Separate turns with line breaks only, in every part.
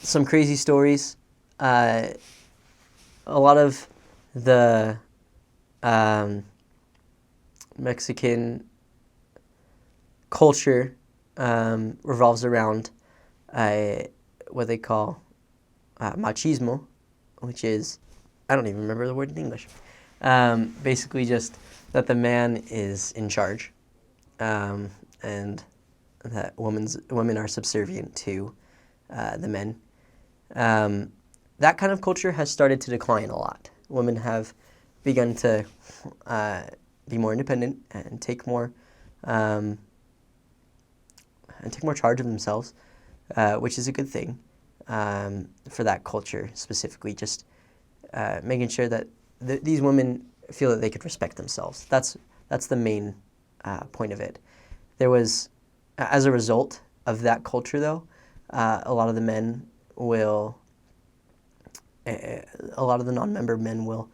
some crazy stories. A lot of the Mexican culture revolves around what they call machismo, which is, I don't even remember the word in English. Basically just that the man is in charge, and that women are subservient to the men. That kind of culture has started to decline a lot. Women have begun to be more independent and take more charge of themselves, which is a good thing for that culture specifically. Just making sure that these women feel that they could respect themselves. That's the main point of it. There was, as a result of that culture, though, a lot of the men will, a lot of the non-member men will.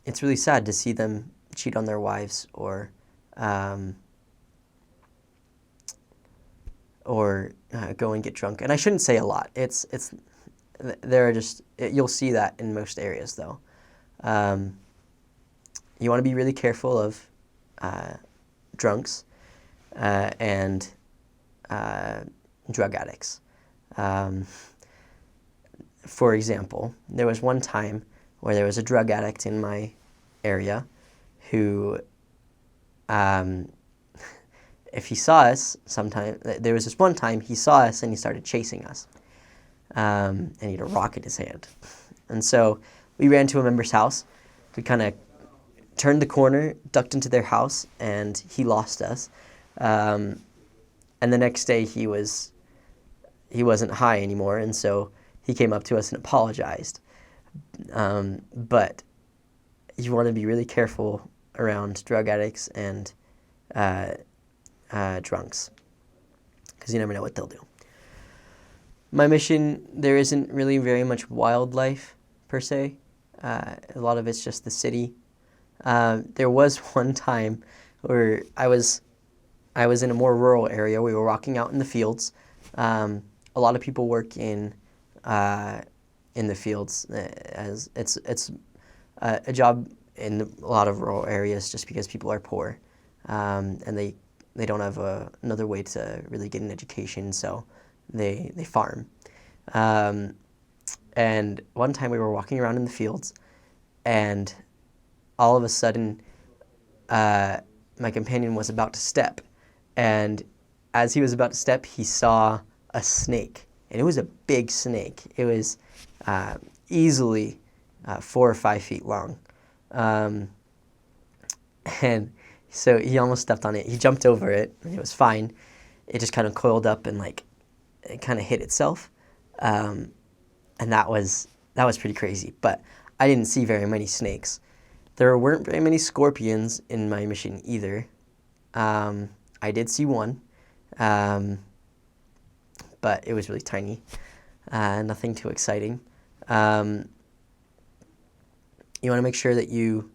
It's really sad to see them cheat on their wives or go and get drunk. And I shouldn't say a lot. There are just, you'll see that in most areas, though. You want to be really careful of drunks and drug addicts. For example, there was one time where there was a drug addict in my area who, if he saw us sometime, there was this one time he saw us and he started chasing us. And he had a rock in his hand. And so we ran to a member's house. We kind of turned the corner, ducked into their house, and he lost us. And the next day he wasn't high anymore, and so he came up to us and apologized. But you want to be really careful around drug addicts and drunks, because you never know what they'll do. My mission, there isn't really very much wildlife per se. A lot of it's just the city. There was one time where I was in a more rural area. We were walking out in the fields. A lot of people work in the fields, as it's a job in a lot of rural areas just because people are poor, and they don't have another way to really get an education, so they farm. And one time we were walking around in the fields, and all of a sudden my companion was about to step, and as he was about to step, he saw a snake, and it was a big snake. It was easily 4 or 5 feet long, and so he almost stepped on it. He jumped over it, and it was fine. It just kind of coiled up and it kind of hit itself, and that was pretty crazy. But I didn't see very many snakes. There weren't very many scorpions in my mission either. I did see one, but it was really tiny, nothing too exciting. You want to make sure that you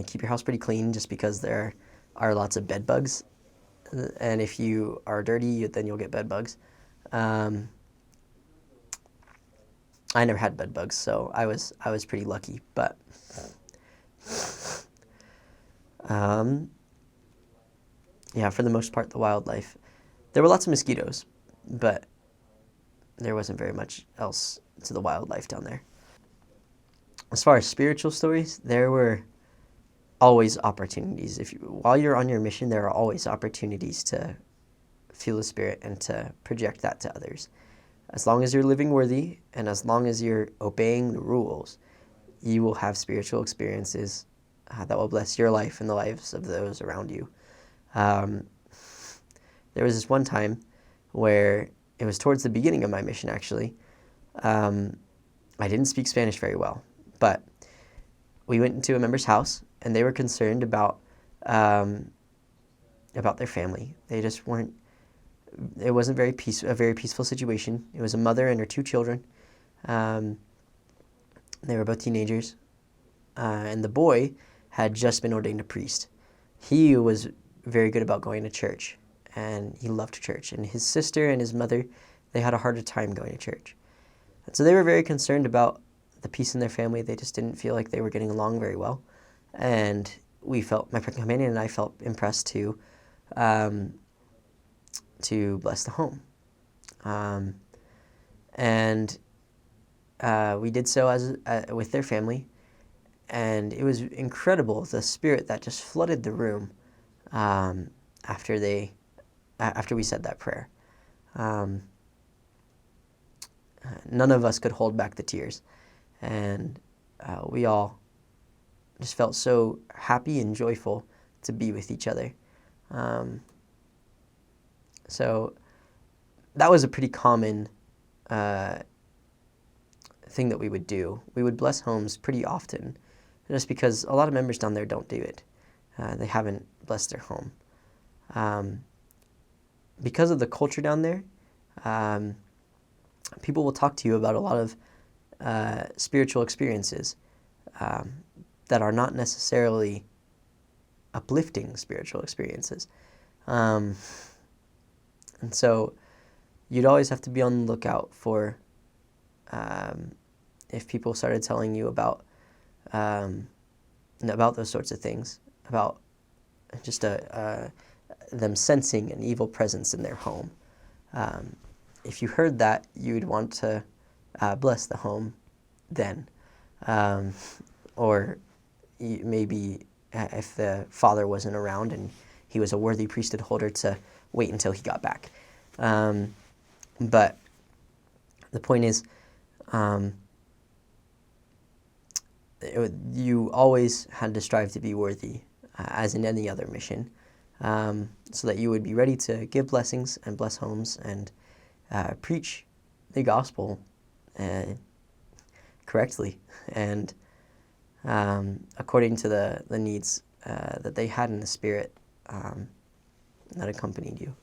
keep your house pretty clean, just because there are lots of bed bugs, and if you are dirty, then you'll get bed bugs. I never had bed bugs, so I was pretty lucky, but yeah, for the most part, the wildlife, there were lots of mosquitoes, but there wasn't very much else to the wildlife down there. As far as spiritual stories, there were always opportunities. While you're on your mission, there are always opportunities to feel the Spirit and to project that to others. As long as you're living worthy and as long as you're obeying the rules, you will have spiritual experiences that will bless your life and the lives of those around you. There was this one time where it was towards the beginning of my mission, actually. I didn't speak Spanish very well, but we went into a member's house, and they were concerned about their family. They just weren't. It wasn't a very peaceful situation. It was a mother and her 2 children. They were both teenagers, and the boy had just been ordained a priest. He was very good about going to church, and he loved church. And his sister and his mother, they had a harder time going to church. And so they were very concerned about the peace in their family. They just didn't feel like they were getting along very well. And my pregnant companion and I felt impressed to bless the home. And we did so with their family. And it was incredible, the spirit that just flooded the room after we said that prayer. None of us could hold back the tears, and we all just felt so happy and joyful to be with each other. So that was a pretty common thing that we would do. We would bless homes pretty often, just because a lot of members down there don't do it. They haven't blessed their home. Because of the culture down there, people will talk to you about a lot of spiritual experiences that are not necessarily uplifting spiritual experiences. And so you'd always have to be on the lookout for if people started telling you about those sorts of things, about just them sensing an evil presence in their home. If you heard that, you'd want to bless the home then. Or maybe if the father wasn't around and he was a worthy priesthood holder, to wait until he got back. But the point is, you always had to strive to be worthy, as in any other mission, so that you would be ready to give blessings and bless homes and preach the gospel correctly and according to the needs that they had in the spirit that accompanied you.